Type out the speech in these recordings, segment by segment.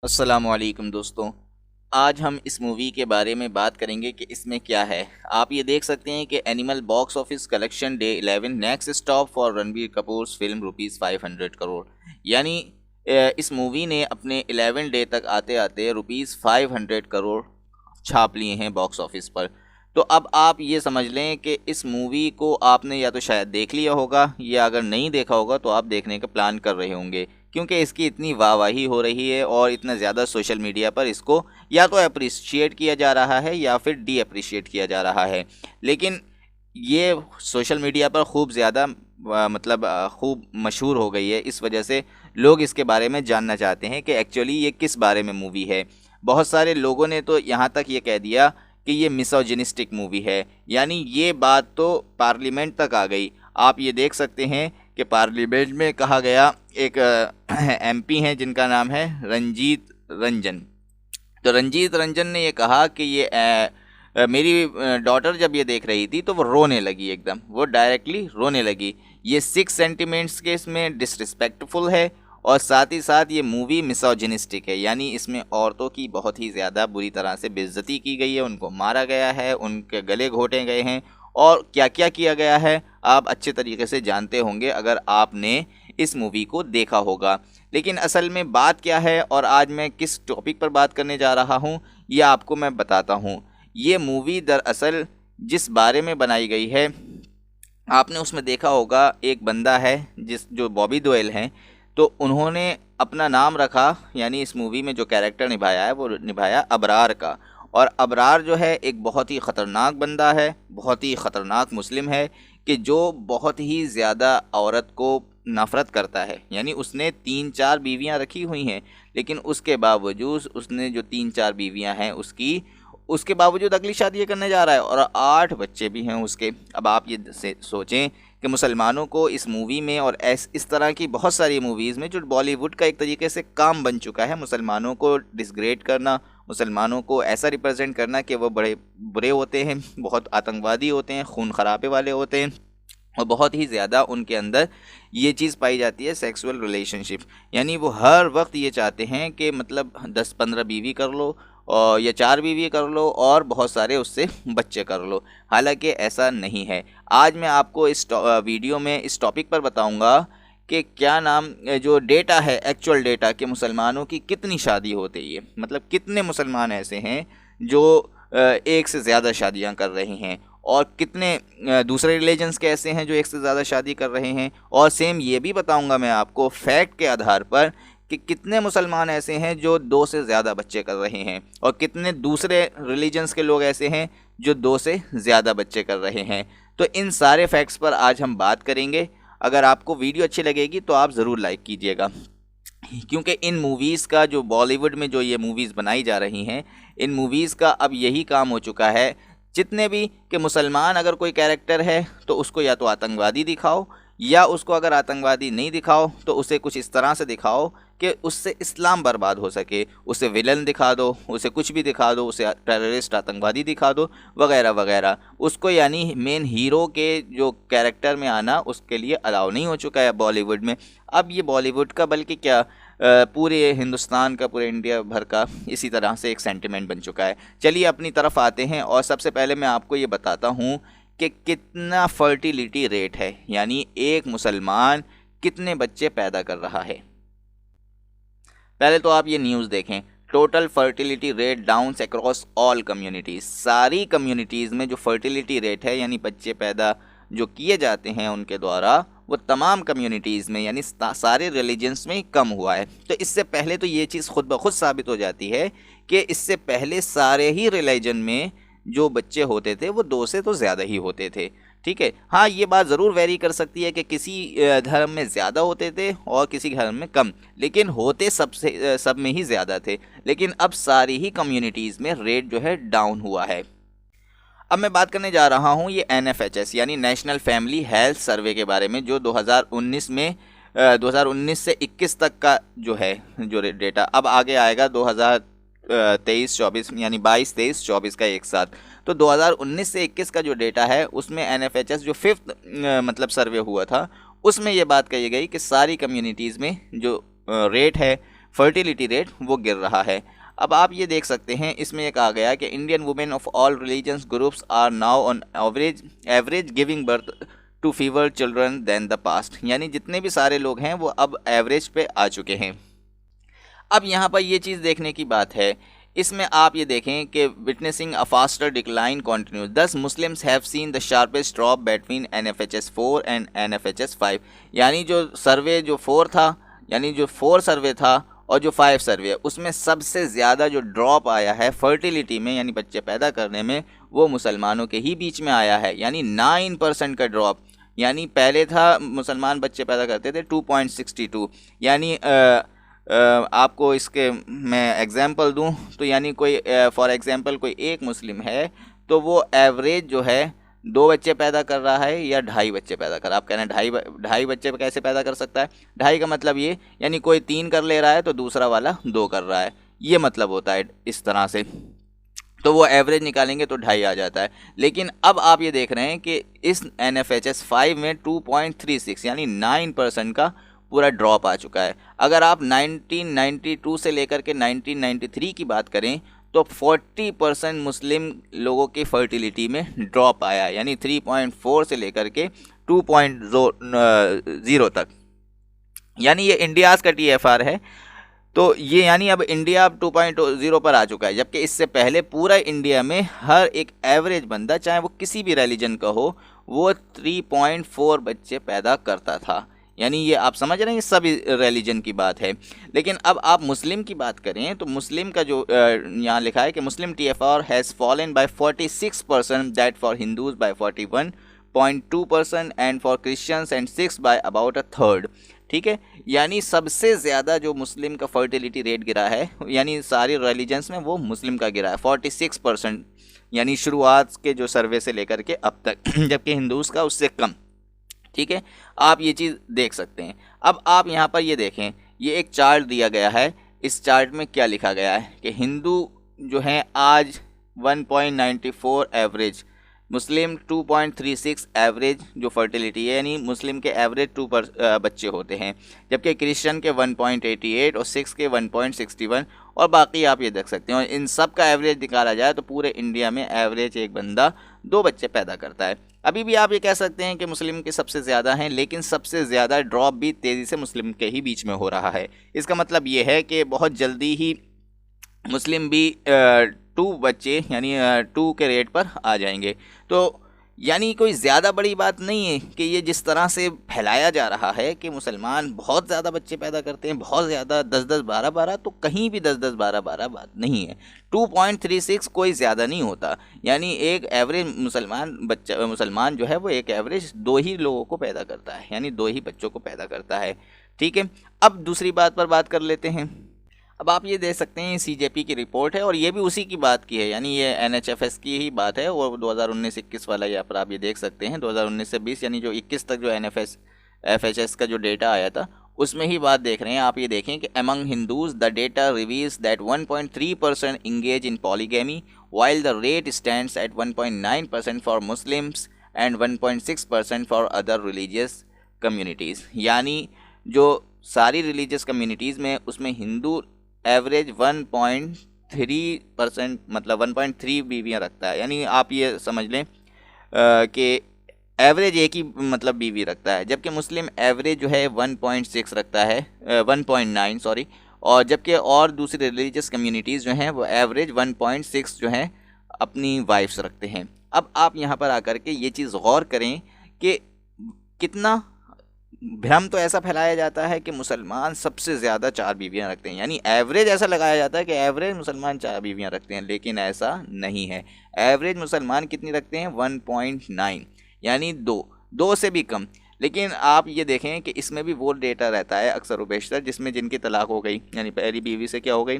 अस्सलामुअलैकुम दोस्तों। आज हम इस मूवी के बारे में बात करेंगे कि इसमें क्या है। आप ये देख सकते हैं कि animal box office collection day 11 next stop for Ranbir Kapoors film rupees 500 crore. यानी इस मूवी ने अपने 11 डे तक आते आते रुपीज़ 500 करोड़ छाप लिए हैं बॉक्स ऑफिस पर। तो अब आप ये समझ लें कि इस मूवी को आपने या तो शायद देख लिया होगा, या अगर नहीं देखा होगा तो आप देखने का प्लान कर रहे होंगे, क्योंकि इसकी इतनी वाहवाही हो रही है और इतना ज़्यादा सोशल मीडिया पर इसको या तो अप्रिशिएट किया जा रहा है या फिर डी अप्रिशिएट किया जा रहा है। लेकिन ये सोशल मीडिया पर खूब ज़्यादा खूब मशहूर हो गई है। इस वजह से लोग इसके बारे में जानना चाहते हैं कि एक्चुअली ये किस बारे में मूवी है। बहुत सारे लोगों ने तो यहाँ तक ये कह दिया कि ये मिसोजिनिस्टिक मूवी है। यानी ये बात तो पार्लियामेंट तक आ गई। आप ये देख सकते हैं कि पार्लियामेंट में कहा गया, एक एमपी हैं जिनका नाम है रंजीत रंजन। तो रंजीत रंजन ने ये कहा कि ये मेरी डॉटर जब ये देख रही थी तो वो रोने लगी, एकदम वो डायरेक्टली रोने लगी। ये 6 सेंटिमेंट्स के इसमें डिसरिस्पेक्टफुल है और साथ ही साथ ये मूवी मिसोजिनिस्टिक है। यानी इसमें औरतों की बहुत ही ज़्यादा बुरी तरह से बेइज्जती की गई है, उनको मारा गया है, उनके गले घोंटे गए हैं और क्या क्या किया गया है आप अच्छे तरीके से जानते होंगे अगर आपने इस मूवी को देखा होगा। लेकिन असल में बात क्या है और आज मैं किस टॉपिक पर बात करने जा रहा हूँ, ये आपको मैं बताता हूँ। ये मूवी दरअसल जिस बारे में बनाई गई है, आपने उसमें देखा होगा एक बंदा है जो बॉबी दोएल हैं, तो उन्होंने अपना नाम रखा, यानी इस मूवी में जो कैरेक्टर निभाया है वो निभाया अबरार का। और अबरार जो है एक बहुत ही ख़तरनाक बंदा है, बहुत ही ख़तरनाक मुस्लिम है कि जो बहुत ही ज़्यादा औरत को नफ़रत करता है। यानी उसने 3-4 बीवियां रखी हुई हैं, लेकिन उसके बावजूद उसने जो 3-4 बीवियां हैं उसके बावजूद अगली शादी करने जा रहा है और 8 बच्चे भी हैं उसके। अब आप ये सोचें कि मुसलमानों को इस मूवी में और इस तरह की बहुत सारी मूवीज़ में जो बॉलीवुड का एक तरीके से काम बन चुका है, मुसलमानों को डिसग्रेड करना, मुसलमानों को ऐसा रिप्रेजेंट करना कि वो बड़े बुरे होते हैं, बहुत आतंकवादी होते हैं, खून खराबे वाले होते हैं और बहुत ही ज़्यादा उनके अंदर ये चीज़ पाई जाती है सेक्सुअल रिलेशनशिप। यानी वो हर वक्त ये चाहते हैं कि मतलब 10-15 बीवी कर लो और या 4 बीवी कर लो और बहुत सारे उससे बच्चे कर लो। हालांकि ऐसा नहीं है। आज मैं आपको इस वीडियो में इस टॉपिक पर बताऊंगा कि क्या नाम जो डेटा है, एक्चुअल डेटा कि मुसलमानों की कितनी शादी होती है, मतलब कितने मुसलमान ऐसे हैं जो एक से ज़्यादा शादियां कर रहे हैं और कितने दूसरे रिलीजन्स के ऐसे हैं जो एक से ज़्यादा शादी कर रहे हैं। और सेम ये भी बताऊंगा मैं आपको फैक्ट के आधार पर कि कितने मुसलमान ऐसे हैं जो 2 से ज़्यादा बच्चे कर रहे हैं और कितने दूसरे रिलीजन्स के लोग ऐसे हैं जो 2 से ज़्यादा बच्चे कर रहे हैं। तो इन सारे फैक्ट्स पर आज हम बात करेंगे। अगर आपको वीडियो अच्छी लगेगी तो आप ज़रूर लाइक कीजिएगा, क्योंकि इन मूवीज़ का जो बॉलीवुड में जो ये मूवीज़ बनाई जा रही हैं, इन मूवीज़ का अब यही काम हो चुका है जितने भी कि मुसलमान अगर कोई कैरेक्टर है तो उसको या तो आतंकवादी दिखाओ, या उसको अगर आतंकवादी नहीं दिखाओ तो उसे कुछ इस तरह से दिखाओ कि उससे इस्लाम बर्बाद हो सके। उसे विलन दिखा दो, उसे कुछ भी दिखा दो, उसे टेररिस्ट आतंकवादी दिखा दो, वगैरह वगैरह। उसको यानी मेन हीरो के जो कैरेक्टर में आना उसके लिए अलाउ नहीं हो चुका है बॉलीवुड में। अब ये बॉलीवुड का बल्कि क्या पूरे हिंदुस्तान का, पूरे इंडिया भर का इसी तरह से एक सेंटिमेंट बन चुका है। चलिए अपनी तरफ आते हैं और सबसे पहले मैं आपको ये बताता हूँ कि कितना फर्टिलिटी रेट है, यानी एक मुसलमान कितने बच्चे पैदा कर रहा है। पहले तो आप ये न्यूज़ देखें, total fertility rate downs across all communities. सारी कम्युनिटीज़ में जो फर्टिलिटी रेट है, यानी बच्चे पैदा जो किए जाते हैं उनके द्वारा, वो तमाम कम्युनिटीज़ में यानी सारे रिलीजन्स में कम हुआ है। तो इससे पहले तो ये चीज़ खुद ब खुद साबित हो जाती है कि इससे पहले सारे ही रिलीजन में जो बच्चे होते थे वो 2 से तो ज़्यादा ही होते थे। ठीक है, हाँ ये बात ज़रूर वेरी कर सकती है कि किसी धर्म में ज़्यादा होते थे और किसी धर्म में कम, लेकिन होते सब में ही ज़्यादा थे। लेकिन अब सारी ही कम्युनिटीज़ में रेट जो है डाउन हुआ है। अब मैं बात करने जा रहा हूँ ये NFHS यानी नेशनल फैमिली हेल्थ सर्वे के बारे में, जो 2019 में 2019 से 21 तक का जो है जो डेटा अब आगे आएगा 2023-24 यानी 22-23-24 का एक साथ। तो 2019 से 21 का जो डेटा है उसमें NFHS जो 5th मतलब सर्वे हुआ था उसमें ये बात कही गई कि सारी कम्युनिटीज़ में जो रेट है फर्टिलिटी रेट वो गिर रहा है। अब आप ये देख सकते हैं, इसमें एक आ गया कि Indian women of all religions groups are now on average giving birth to fewer children than the past, यानी जितने भी सारे लोग हैं वो अब एवरेज पे आ चुके हैं। अब यहाँ पर ये चीज़ देखने की बात है, इसमें आप ये देखें कि witnessing a faster decline continues, thus Muslims have seen the sharpest drop between NFHS 4 and NFHS 5, यानी जो सर्वे जो 4 था, यानी जो 4 सर्वे था और जो 5 सर्वे है, उसमें सबसे ज़्यादा जो ड्रॉप आया है फर्टिलिटी में, यानी बच्चे पैदा करने में, वो मुसलमानों के ही बीच में आया है, यानी 9% का ड्रॉप। यानी पहले था मुसलमान बच्चे पैदा करते थे 2.62, यानी आपको इसके मैं एग्जांपल दूं तो यानी कोई फॉर एग्जांपल कोई एक मुस्लिम है तो वो एवरेज जो है 2 बच्चे पैदा कर रहा है या 2.5 बच्चे पैदा कर रहा है। आप कह रहे हैं ढाई बच्चे कैसे पैदा कर सकता है? 2.5 का मतलब ये, यानी कोई 3 कर ले रहा है तो दूसरा वाला 2 कर रहा है, ये मतलब होता है इस तरह से। तो वो एवरेज निकालेंगे तो 2.5 आ जाता है। लेकिन अब आप ये देख रहे हैं कि इस NFHS 5 में 2.36 यानी 9% का पूरा ड्रॉप आ चुका है। अगर आप 1992 से लेकर के 1993 की बात करें तो 40% मुस्लिम लोगों की फर्टिलिटी में ड्रॉप आया, यानी 3.4 से लेकर के 2.0 तक, यानी ये इंडियाज़ का TFR है। तो ये यानी अब इंडिया अब 2.0 पर आ चुका है, जबकि इससे पहले पूरा इंडिया में हर एक एवरेज बंदा, चाहे वो किसी भी रिलीजन का हो, वो 3.4 बच्चे पैदा करता था। यानी ये आप समझ रहे हैं, सभी रिलीजन की बात है। लेकिन अब आप मुस्लिम की बात करें तो मुस्लिम का जो यहाँ लिखा है कि Muslim TFR has fallen by 46%, that for Hindus by 41.2% and for Christians and 6 by about a third. ठीक है, यानी सबसे ज़्यादा जो मुस्लिम का फर्टिलिटी रेट गिरा है, यानी सारे रिलीजन्स में वो मुस्लिम का गिरा है 46%, यानी शुरुआत के जो सर्वे से लेकर के अब तक, जबकि हिंदूज़ का उससे कम। ठीक है, आप ये चीज़ देख सकते हैं। अब आप यहाँ पर ये देखें, ये एक चार्ट दिया गया है, इस चार्ट में क्या लिखा गया है कि हिंदू जो हैं आज 1.94 एवरेज, मुस्लिम 2.36 एवरेज जो फर्टिलिटी है, यानी मुस्लिम के एवरेज 2 बच्चे होते हैं, जबकि क्रिश्चियन के 1.88 और 6 के 1.61, और बाकी आप ये देख सकते हैं। और इन सब का एवरेज निकाला जाए तो पूरे इंडिया में एवरेज एक बंदा 2 बच्चे पैदा करता है। अभी भी आप ये कह सकते हैं कि मुस्लिम के सबसे ज़्यादा हैं, लेकिन सबसे ज़्यादा ड्रॉप भी तेज़ी से मुस्लिम के ही बीच में हो रहा है। इसका मतलब ये है कि बहुत जल्दी ही मुस्लिम भी 2 बच्चे यानी 2 के रेट पर आ जाएंगे। तो यानी कोई ज़्यादा बड़ी बात नहीं है कि ये जिस तरह से फैलाया जा रहा है कि मुसलमान बहुत ज़्यादा बच्चे पैदा करते हैं, बहुत ज़्यादा 10-10 12-12, तो कहीं भी 10-10 12-12 बात नहीं है। 2.36 कोई ज़्यादा नहीं होता, यानी एक एवरेज मुसलमान जो है वो एक एवरेज 2 ही लोगों को पैदा करता है, यानी 2 ही बच्चों को पैदा करता है। ठीक है, अब दूसरी बात पर बात कर लेते हैं। अब आप ये देख सकते हैं CJP की रिपोर्ट है और ये भी उसी की बात की है, यानी ये NHFS की ही बात है, और 2019-21 वाला यहाँ पर आप ये देख सकते हैं 2019 से 20, यानी जो 21 तक जो FHS का जो डेटा आया था उसमें ही बात देख रहे हैं। आप ये देखें कि among Hindus the data reveals that 1.3% engage in polygamy while the rate stands eight 1.9% for Muslims and 1.6% for other religious communities, यानी जो सारी रिलीजियस कम्युनिटीज़ में उसमें हिंदू एवरेज 1.3%, मतलब 1.3 बीवियाँ रखता है। यानी आप ये समझ लें कि एवरेज एक ही मतलब बीवी रखता है, जबकि मुस्लिम एवरेज जो है 1.6 रखता है, 1.9 सॉरी, और जबकि और दूसरी रिलीजियस कम्युनिटीज़ जो हैं वो एवरेज 1.6 जो हैं अपनी वाइफ्स रखते हैं। अब आप यहाँ पर आकर के ये चीज़ गौर करें कि कितना भ्रम तो ऐसा फैलाया जाता है कि मुसलमान सबसे ज़्यादा 4 बीवियाँ रखते हैं, यानी एवरेज ऐसा लगाया जाता है कि एवरेज मुसलमान 4 बीवियाँ रखते हैं, लेकिन ऐसा नहीं है। एवरेज मुसलमान कितनी रखते हैं? 1.9, यानी 2 से भी कम। लेकिन आप ये देखें कि इसमें भी वो डेटा रहता है अक्सर व बेशतर जिसमें जिनकी तलाक हो गई, यानी पहली बीवी से क्या हो गई,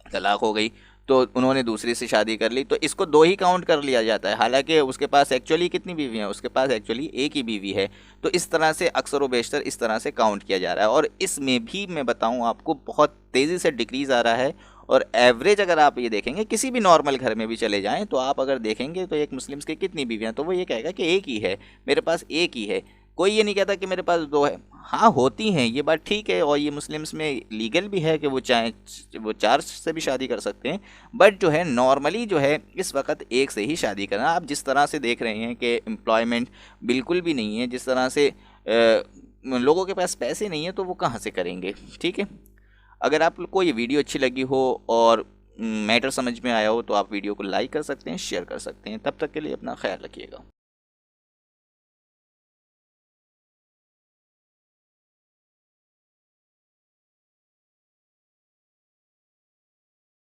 तलाक हो गई, तो उन्होंने दूसरी से शादी कर ली, तो इसको 2 ही काउंट कर लिया जाता है, हालांकि उसके पास एक्चुअली कितनी बीवी हैं, उसके पास एक्चुअली एक ही बीवी है। तो इस तरह से अक्सर व बेशतर इस तरह से काउंट किया जा रहा है, और इसमें भी मैं बताऊं आपको बहुत तेज़ी से डिक्रीज़ आ रहा है। और एवरेज अगर आप ये देखेंगे किसी भी नॉर्मल घर में भी चले जाएँ तो आप अगर देखेंगे तो एक मुस्लिम्स की कितनी बीवियाँ, तो वो ये कहेगा कि एक ही है, मेरे पास एक ही है। कोई ये नहीं कहता कि मेरे पास दो है, हाँ होती हैं, ये बात ठीक है, और ये मुस्लिम्स में लीगल भी है कि वो चाहे वो चार से भी शादी कर सकते हैं। बट जो है नॉर्मली जो है इस वक्त एक से ही शादी करना। आप जिस तरह से देख रहे हैं कि एम्प्लॉयमेंट बिल्कुल भी नहीं है, जिस तरह से लोगों के पास पैसे नहीं है, तो वो कहाँ से करेंगे। ठीक है, अगर आप को ये वीडियो अच्छी लगी हो और मैटर समझ में आया हो तो आप वीडियो को लाइक कर सकते हैं, शेयर कर सकते हैं। तब तक के लिए अपना ख्याल रखिएगा।